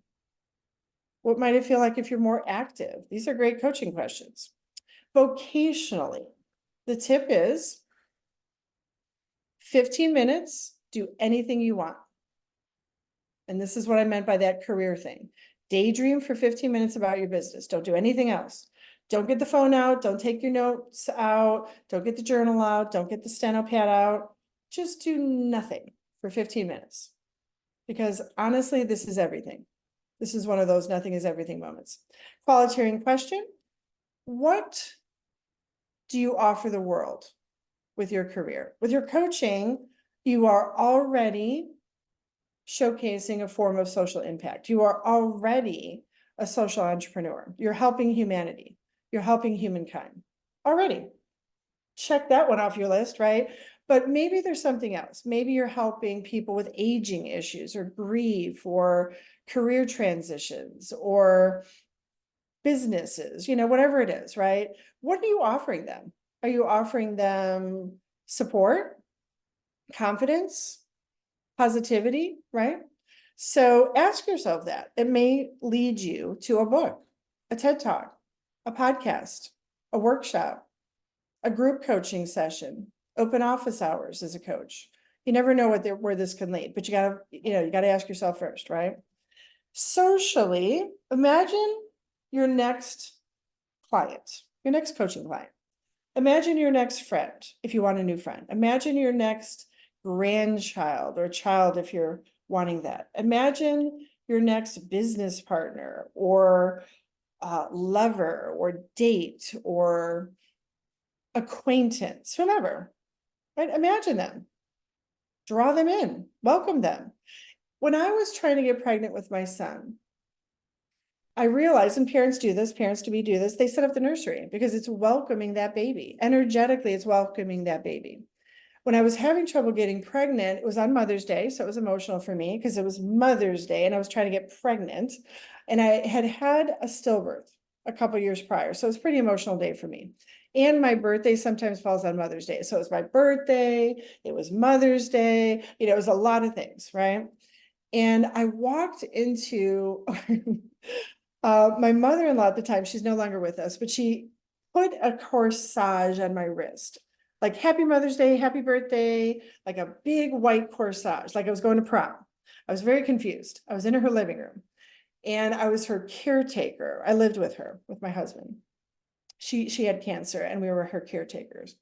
What might it feel like if you're more active? These are great coaching questions. Vocationally, the tip is 15 minutes, do anything you want. And this is what I meant by that career thing. Daydream for 15 minutes about your business. Don't do anything else. Don't get the phone out. Don't take your notes out. Don't get the journal out. Don't get the steno pad out. Just do nothing for 15 minutes. Because honestly, this is everything. This is one of those nothing is everything moments. Qualitarian question. What do you offer the world with your career? With your coaching, you are already showcasing a form of social impact. You are already a social entrepreneur. You're helping humanity. You're helping humankind already. Check that one off your list, right? But maybe there's something else. Maybe you're helping people with aging issues or grief or career transitions or businesses, whatever it is, right? What are you offering them? Are you offering them support, confidence, positivity, right? So ask yourself that. It may lead you to a book, a TED Talk, a podcast, a workshop, a group coaching session, open office hours as a coach. You never know where this can lead, but you gotta ask yourself first, right? Socially, imagine your next client, your next coaching client. Imagine your next friend, if you want a new friend. Imagine your next grandchild or child, if you're wanting that. Imagine your next business partner or lover or date or acquaintance, whomever, right? Imagine them, draw them in, welcome them. When I was trying to get pregnant with my son, I realized, and parents do this, parents to be do this, they set up the nursery because it's welcoming that baby. Energetically, it's welcoming that baby. When I was having trouble getting pregnant, it was on Mother's Day, so it was emotional for me because it was Mother's Day and I was trying to get pregnant. And I had had a stillbirth a couple years prior, so it was a pretty emotional day for me. And my birthday sometimes falls on Mother's Day. So it was my birthday, it was Mother's Day, it was a lot of things, right? And I walked into my mother-in-law at the time, she's no longer with us, but she put a corsage on my wrist, like happy Mother's Day, happy birthday, like a big white corsage, like I was going to prom. I was very confused. I was in her living room and I was her caretaker. I lived with her, with my husband. She had cancer and we were her caretakers.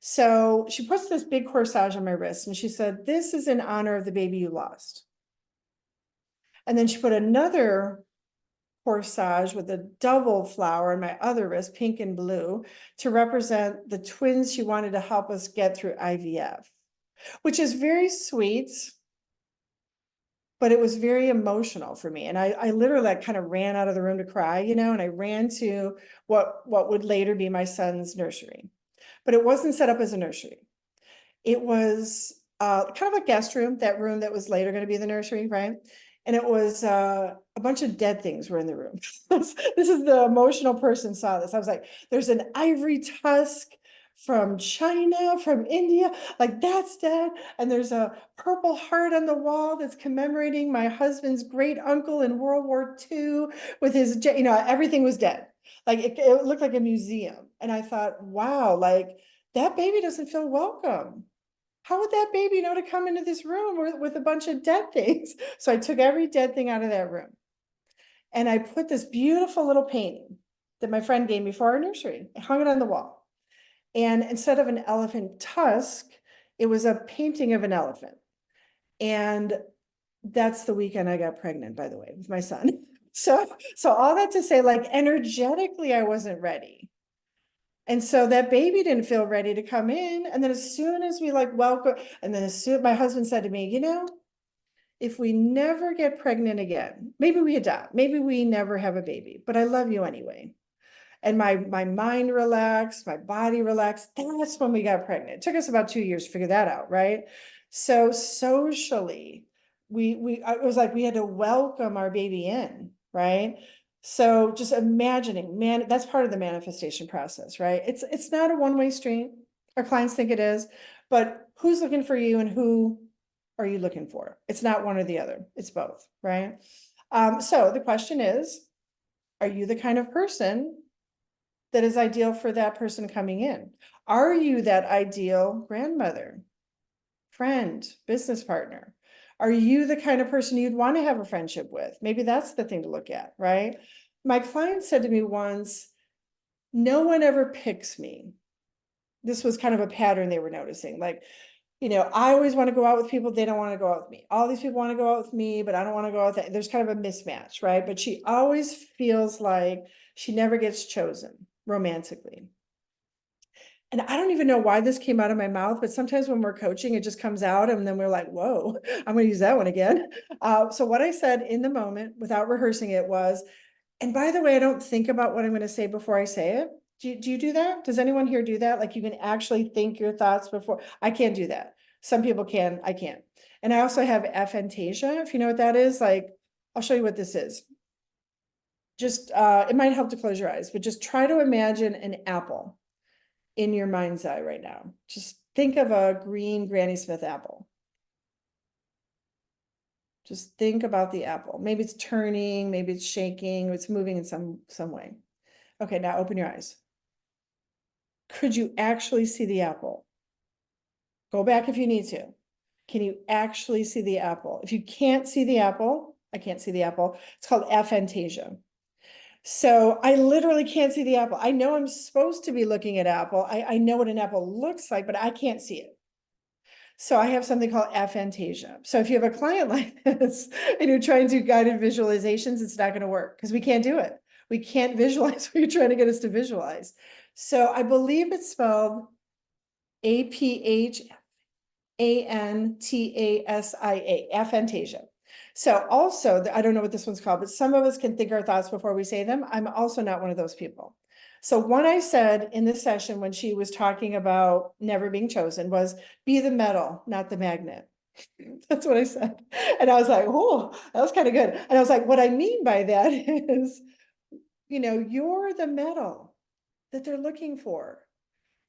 So she puts this big corsage on my wrist and she said, "This is in honor of the baby you lost." And then she put another corsage with a double flower on my other wrist, pink and blue, to represent the twins she wanted to help us get through IVF, which is very sweet, but it was very emotional for me. And I literally like kind of ran out of the room to cry, and I ran to what would later be my son's nursery. But it wasn't set up as a nursery. It was kind of a guest room, that room that was later going to be the nursery, right? And it was a bunch of dead things were in the room. This is the emotional person saw this. I was like, there's an ivory tusk from China, from India, like that's dead. And there's a purple heart on the wall that's commemorating my husband's great uncle in World War II with his, everything was dead. Like it looked like a museum. And I thought, wow, like that baby doesn't feel welcome. How would that baby know to come into this room with a bunch of dead things? So I took every dead thing out of that room. And I put this beautiful little painting that my friend gave me for our nursery. I hung it on the wall. And instead of an elephant tusk, it was a painting of an elephant. And that's the weekend I got pregnant, by the way, with my son. So all that to say, like energetically, I wasn't ready. And so that baby didn't feel ready to come in. And then as soon as we welcome, and then as soon, my husband said to me, if we never get pregnant again, maybe we adopt, maybe we never have a baby, but I love you anyway. And my mind relaxed, my body relaxed. That's when we got pregnant. It took us about 2 years to figure that out, right? So socially, it was like we had to welcome our baby in, right? So just imagining, man, that's part of the manifestation process, right? It's not a one-way street. Our clients think it is, but who's looking for you and who are you looking for? It's not one or the other. It's both, right? So the question is, are you the kind of person that is ideal for that person coming in? Are you that ideal grandmother, friend, business partner? Are you the kind of person you'd want to have a friendship with? Maybe that's the thing to look at, right? My client said to me once, no one ever picks me. This was kind of a pattern they were noticing. Like, I always want to go out with people, they don't want to go out with me. All these people want to go out with me, but I don't want to go out with them. There's kind of a mismatch, right? But she always feels like she never gets chosen romantically. And I don't even know why this came out of my mouth, but sometimes when we're coaching, it just comes out and then we're like, whoa, I'm going to use that one again. So what I said in the moment without rehearsing it was, and by the way, I don't think about what I'm going to say before I say it. Do you do that? Does anyone here do that? Like you can actually think your thoughts before? I can't do that. Some people can, I can't. And I also have aphantasia, if you know what that is. Like, I'll show you what this is. Just, it might help to close your eyes, but just try to imagine an apple in your mind's eye right now. Just think of a green Granny Smith apple. Just think about the apple. Maybe it's turning, maybe it's shaking, it's moving in some way. Okay, now open your eyes. Could you actually see the apple? Go back if you need to. Can you actually see the apple? If you can't see the apple, I can't see the apple, it's called aphantasia. So I literally can't see the apple. I know I'm supposed to be looking at apple. I know what an apple looks like, but I can't see it. So I have something called aphantasia. So if you have a client like this and you're trying to do guided visualizations, it's not going to work because we can't do it. We can't visualize what you're trying to get us to visualize. So I believe it's spelled aphantasia, aphantasia. So also, I don't know what this one's called, but some of us can think our thoughts before we say them. I'm also not one of those people. So what I said in this session when she was talking about never being chosen was be the metal, not the magnet. That's what I said. And I was like, oh, that was kind of good. And I was like, what I mean by that is, you're the metal that they're looking for.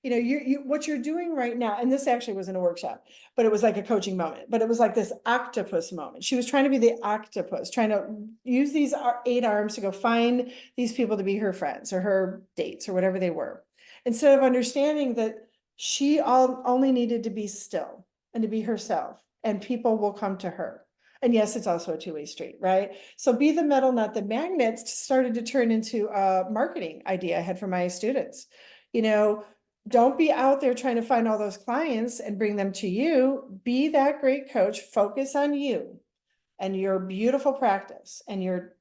What you're doing right now, and this actually wasn't a workshop, but it was like a coaching moment, but it was like this octopus moment. She was trying to be the octopus, trying to use these 8 arms to go find these people to be her friends or her dates or whatever they were. Instead of understanding that she only needed to be still and to be herself, and people will come to her. And yes, it's also a two-way street, right? So be the metal, not the magnets, started to turn into a marketing idea I had for my students. Don't be out there trying to find all those clients and bring them to you. Be that great coach. Focus on you and your beautiful practice and your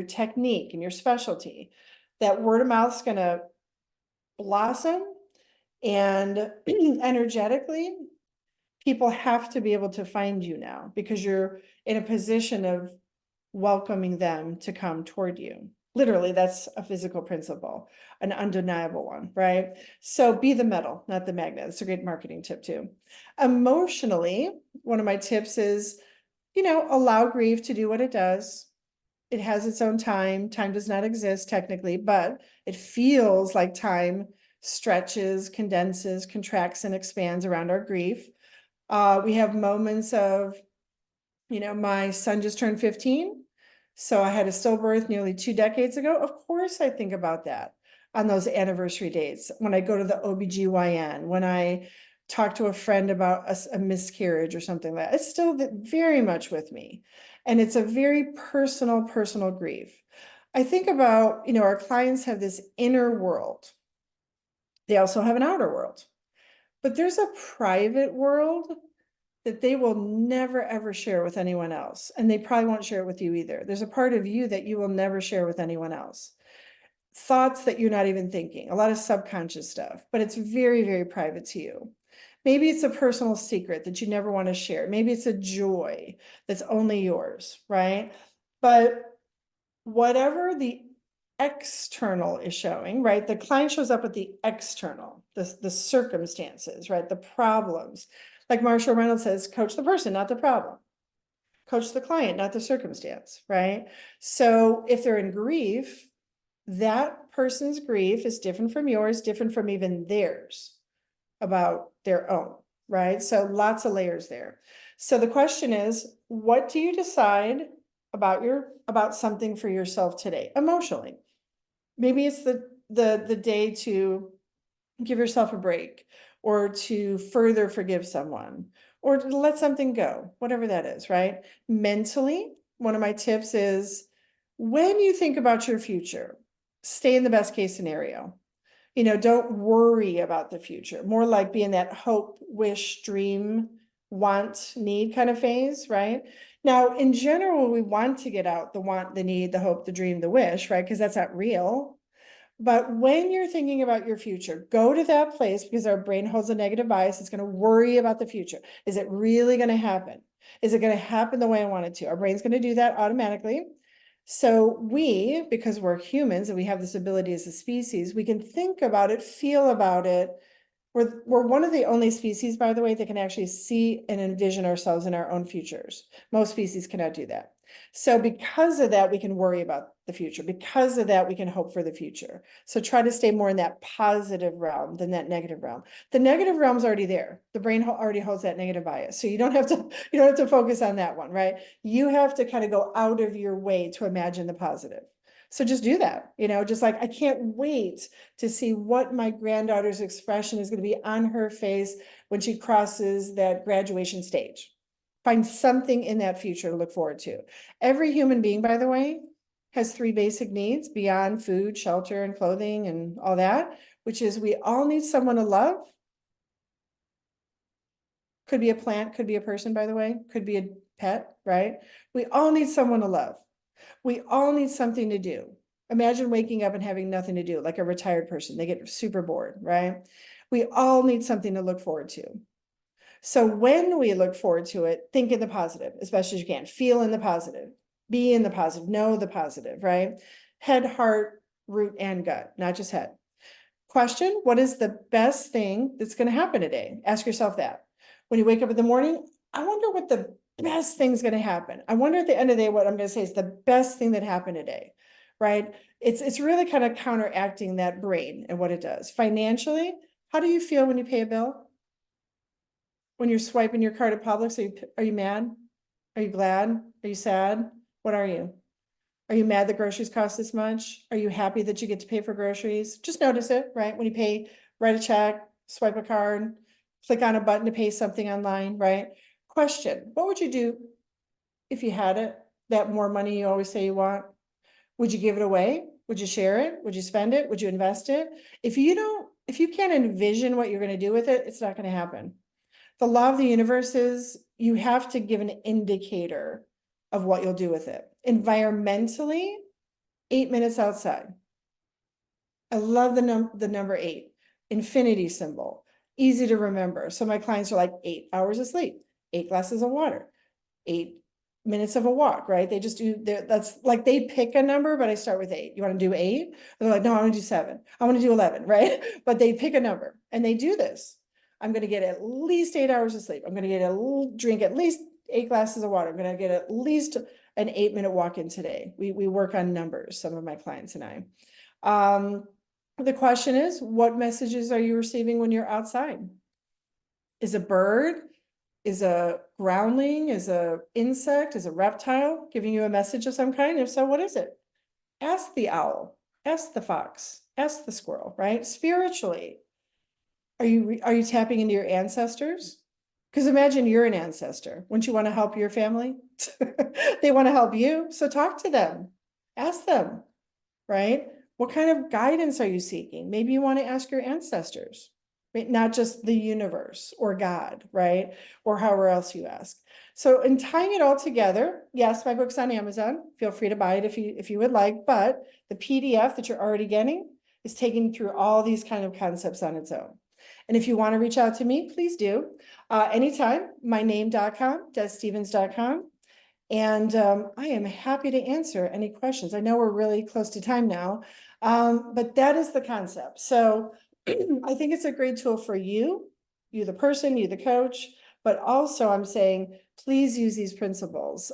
technique and your specialty. That word of mouth is going to blossom, and energetically, people have to be able to find you now because you're in a position of welcoming them to come toward you. Literally, that's a physical principle, an undeniable one, right? So be the metal, not the magnet. It's a great marketing tip too. Emotionally, one of my tips is, allow grief to do what it does. It has its own time. Time does not exist technically, but it feels like time stretches, condenses, contracts, and expands around our grief. We have moments of, my son just turned 15. So I had a stillbirth nearly 2 decades ago. Of course, I think about that on those anniversary dates. When I go to the OBGYN, when I talk to a friend about a miscarriage or something like that, it's still very much with me. And it's a very personal grief. I think about, our clients have this inner world. They also have an outer world, but there's a private world that they will never ever share with anyone else. And they probably won't share it with you either. There's a part of you that you will never share with anyone else. Thoughts that you're not even thinking, a lot of subconscious stuff, but it's very, very private to you. Maybe it's a personal secret that you never want to share. Maybe it's a joy that's only yours, right? But whatever the external is showing, right? The client shows up with the external, the circumstances, right? The problems. Like Marshall Reynolds says, coach the person, not the problem. Coach the client, not the circumstance, right? So if they're in grief, that person's grief is different from yours, different from even theirs about their own, right? So lots of layers there. So the question is, what do you decide about something for yourself today emotionally? Maybe it's the day to give yourself a break, or to further forgive someone, or to let something go, whatever that is, right? Mentally, one of my tips is when you think about your future, stay in the best case scenario. Don't worry about the future. More like be in that hope, wish, dream, want, need kind of phase, right? Now, in general, we want to get out the want, the need, the hope, the dream, the wish, right? Because that's not real. But when you're thinking about your future, go to that place, because our brain holds a negative bias. It's going to worry about the future. Is it really going to happen? Is it going to happen the way I want it to? Our brain's going to do that automatically. So we, because we're humans and we have this ability as a species, we can think about it, feel about it. We're one of the only species, by the way, that can actually see and envision ourselves in our own futures. Most species cannot do that. So because of that, we can worry about the future. Because of that, we can hope for the future. So try to stay more in that positive realm than that negative realm. The negative realm's already there. The brain already holds that negative bias. So you don't have to focus on that one, right? You have to kind of go out of your way to imagine the positive. So just do that, just like, I can't wait to see what my granddaughter's expression is going to be on her face when she crosses that graduation stage. Find something in that future to look forward to. Every human being, by the way, has three basic needs beyond food, shelter, and clothing and all that, which is we all need someone to love. Could be a plant, could be a person, by the way, could be a pet, right? We all need someone to love. We all need something to do. Imagine waking up and having nothing to do, like a retired person. They get super bored, right? We all need something to look forward to. So when we look forward to it, think in the positive as best as you can. Feel in the positive, be in the positive, know the positive, right? Head, heart, root, and gut, not just head. Question, what is the best thing that's going to happen today? Ask yourself that. When you wake up in the morning, I wonder what the best thing's going to happen. I wonder at the end of the day what I'm going to say is the best thing that happened today, right? It's really kind of counteracting that brain and what it does. Financially, how do you feel when you pay a bill? When you're swiping your card at Publix, are you mad? Are you glad? Are you sad? What are you? Are you mad that groceries cost this much? Are you happy that you get to pay for groceries? Just notice it, right? When you pay, write a check, swipe a card, click on a button to pay something online, right? Question, what would you do if you had it? That more money you always say you want? Would you give it away? Would you share it? Would you spend it? Would you invest it? If you can't envision what you're going to do with it, it's not going to happen. The law of the universe is you have to give an indicator of what you'll do with it. Environmentally, 8 minutes outside. I love the number 8, infinity symbol, easy to remember. So my clients are like 8 hours of sleep, 8 glasses of water, 8 minutes of a walk, right? They just do, that's like they pick a number, but I start with 8. You want to do 8? And they're like, no, I want to do 7. I want to do 11, right? But they pick a number and they do this. I'm going to get at least 8 hours of sleep. I'm going to get drink at least 8 glasses of water. I'm going to get at least an 8-minute walk in today. We work on numbers, some of my clients and I. The question is, what messages are you receiving when you're outside? Is a bird, is a groundling, is a insect, is a reptile giving you a message of some kind? If so, what is it? Ask the owl, ask the fox, ask the squirrel, right? Spiritually, are you tapping into your ancestors? Because imagine you're an ancestor. Wouldn't you want to help your family? They want to help you. So talk to them. Ask them, right? What kind of guidance are you seeking? Maybe you want to ask your ancestors, right? Not just the universe or God, right? Or however else you ask. So in tying it all together, yes, my book's on Amazon. Feel free to buy it if you would like, but the PDF that you're already getting is taking you through all these kind of concepts on its own. And if you want to reach out to me, please do. Anytime, myname.com, desstevens.com. And I am happy to answer any questions. I know we're really close to time now, but that is the concept. So I think it's a great tool for you the person, you the coach, but also I'm saying, please use these principles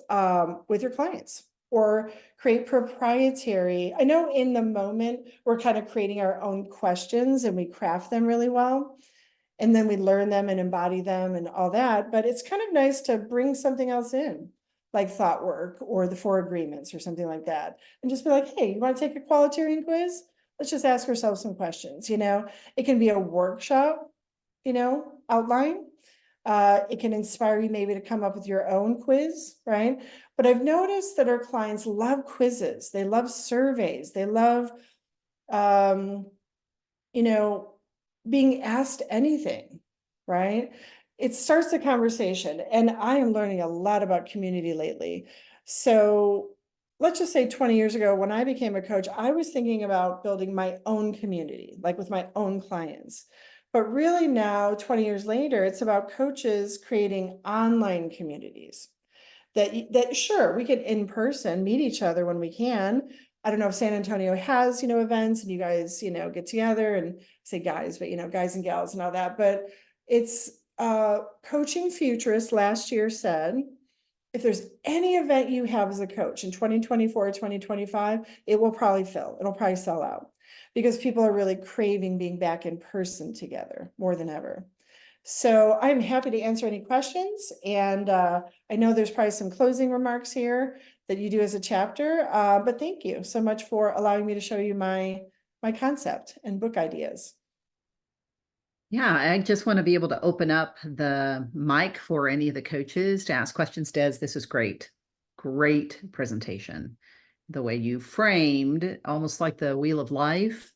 with your clients or create proprietary. I know in the moment, we're kind of creating our own questions and we craft them really well. And then we learn them and embody them and all that. But it's kind of nice to bring something else in, like thought work or the 4 agreements or something like that. And just be like, hey, you want to take a Qualitarian quiz? Let's just ask ourselves some questions, It can be a workshop, outline. It can inspire you maybe to come up with your own quiz, right? But I've noticed that our clients love quizzes. They love surveys. They love, being asked anything, right? It starts the conversation. And I am learning a lot about community lately. So let's just say 20 years ago, when I became a coach, I was thinking about building my own community, like with my own clients. But really now, 20 years later, it's about coaches creating online communities that sure, we can in person meet each other when we can. I don't know if San Antonio has, events and you guys, get together and say guys, but guys and gals and all that. But it's Coaching Futurist last year said, if there's any event you have as a coach in 2024 or 2025, it will probably fill. It'll probably sell out because people are really craving being back in person together more than ever. So I'm happy to answer any questions. And I know there's probably some closing remarks here that you do as a chapter, but thank you so much for allowing me to show you my concept and book ideas. Yeah, I just want to be able to open up the mic for any of the coaches to ask questions. Des, this is great. Great presentation. the way you framed, almost like the wheel of life,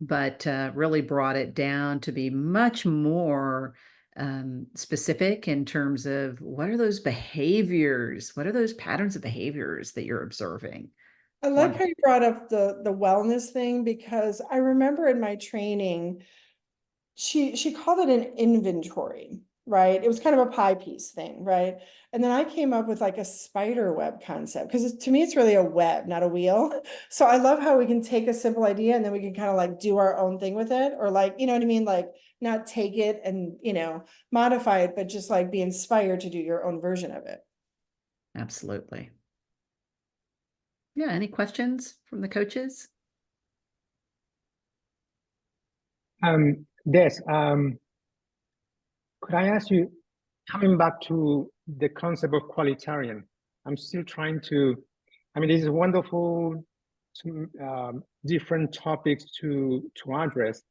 but really brought it down to be much more specific in terms of what are those behaviors? What are those patterns of behaviors that you're observing? I like how Wonderful. you brought up the wellness thing, because I remember in my training, she called it an inventory, right? It was kind of a pie piece thing, right? And then I came up with like a spider web concept, because to me, it's really a web, not a wheel. So I love how we can take a simple idea and then we can kind of like do our own thing with it, or like, you know what I mean? Like not take it and, modify it, but just like be inspired to do your own version of it. Absolutely. Yeah, any questions from the coaches? Des, could I ask you, coming back to the concept of qualitarian, I'm still trying to, I mean, this is wonderful, different topics to address,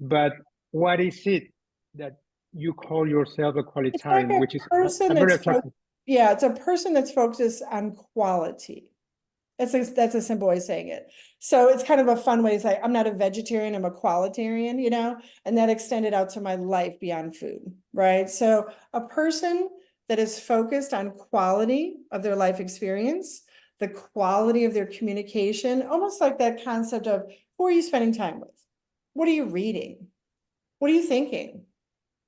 but what is it that you call yourself a It's like qualitarian, a which is person a very that's, attractive. yeah, it's a person that's focused on quality. That's a simple way of saying it. So it's kind of a fun way to say, I'm not a vegetarian, I'm a qualitarian, and that extended out to my life beyond food, right? So a person that is focused on quality of their life experience, the quality of their communication, almost like that concept of who are you spending time with? What are you reading? What are you thinking?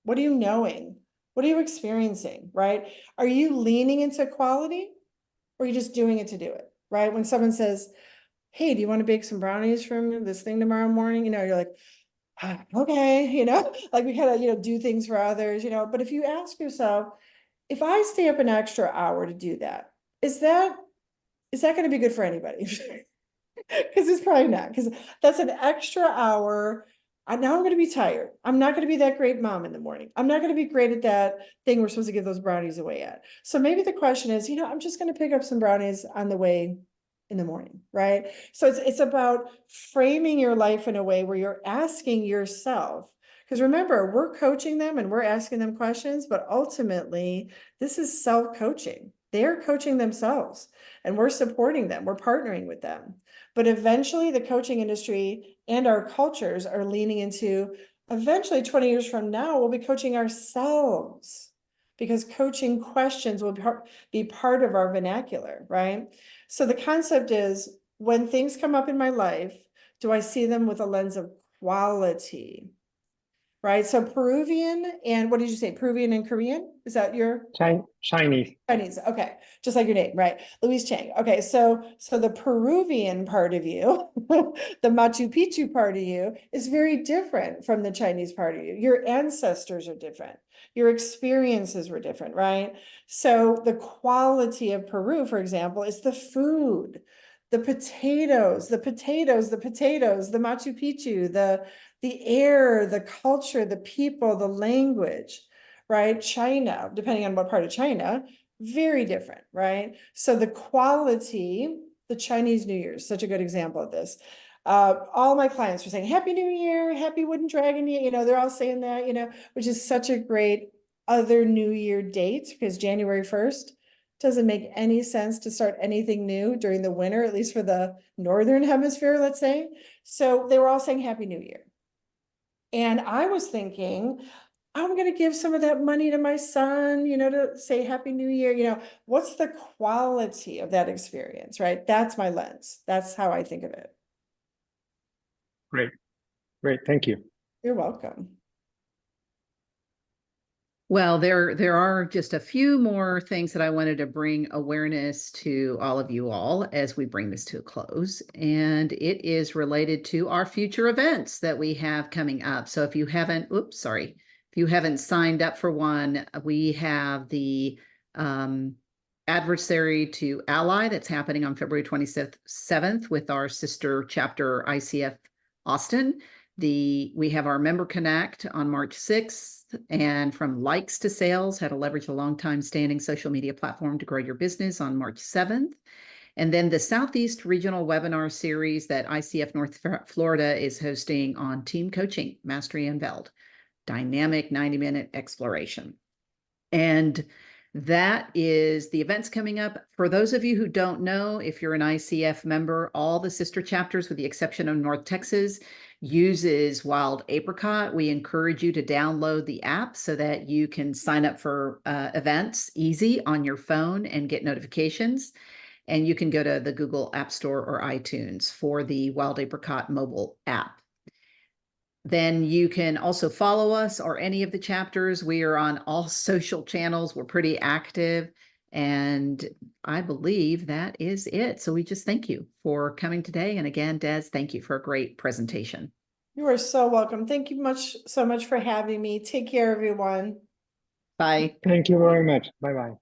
What are you knowing? What are you experiencing, right? Are you leaning into quality, or are you just doing it to do it, right? When someone says, hey, do you want to bake some brownies from this thing tomorrow morning? You're like, okay, like we kind of, do things for others, but if you ask yourself, if I stay up an extra hour to do that, is that going to be good for anybody? Because it's probably not, because that's an extra hour. Now I'm going to be tired. I'm not going to be that great mom in the morning. I'm not going to be great at that thing we're supposed to give those brownies away at. So maybe the question is, I'm just going to pick up some brownies on the way in the morning, right? So it's about framing your life in a way where you're asking yourself, because remember, we're coaching them and we're asking them questions, but ultimately this is self-coaching. They're coaching themselves and we're supporting them. We're partnering with them. But eventually the coaching industry and our cultures are leaning into, eventually 20 years from now, we'll be coaching ourselves, because coaching questions will be part of our vernacular, right? So the concept is, when things come up in my life, do I see them with a lens of quality, right? So Peruvian and what did you say? Peruvian and Korean? Is that your? Chinese. Chinese, okay, just like your name, right? Louise Chang. Okay, so the Peruvian part of you, the Machu Picchu part of you, is very different from the Chinese part of you. Your ancestors are different. Your experiences were different, right? So the quality of Peru, for example, is the food, the potatoes, the Machu Picchu, the air, the culture, the people, the language, right? China, depending on what part of China, very different, right? So the quality, the Chinese New Year is such a good example of this. All my clients are saying, Happy New Year, Happy Wooden Dragon Year, they're all saying that, which is such a great other New Year date, because January 1st doesn't make any sense to start anything new during the winter, at least for the Northern Hemisphere, let's say. So they were all saying Happy New Year. And I was thinking, I'm going to give some of that money to my son, to say Happy New Year. What's the quality of that experience, right? That's my lens. That's how I think of it. Great, great, thank you. You're welcome. Well, there are just a few more things that I wanted to bring awareness to all of you all as we bring this to a close. And it is related to our future events that we have coming up. So if you haven't, if you haven't signed up for one, we have the Adversary to Ally that's happening on February 27th with our sister chapter ICF Austin. We have our Member Connect on March 6th, and from likes to sales, how to leverage a long time standing social media platform to grow your business on March 7th. And then the Southeast Regional Webinar Series that ICF North Florida is hosting on team coaching, Mastery Unveiled, dynamic 90-minute exploration. And That is the events coming up. For those of you who don't know, if you're an ICF member, all the sister chapters, with the exception of North Texas, uses Wild Apricot. We encourage you to download the app so that you can sign up for events easy on your phone and get notifications. And you can go to the Google App Store or iTunes for the Wild Apricot mobile app. Then you can also follow us or any of the chapters. We are on all social channels. We're pretty active. And I believe that is it. So we just thank you for coming today. And again, Des, thank you for a great presentation. You are so welcome. Thank you so much for having me. Take care, everyone. Bye. Thank you very much. Bye-bye.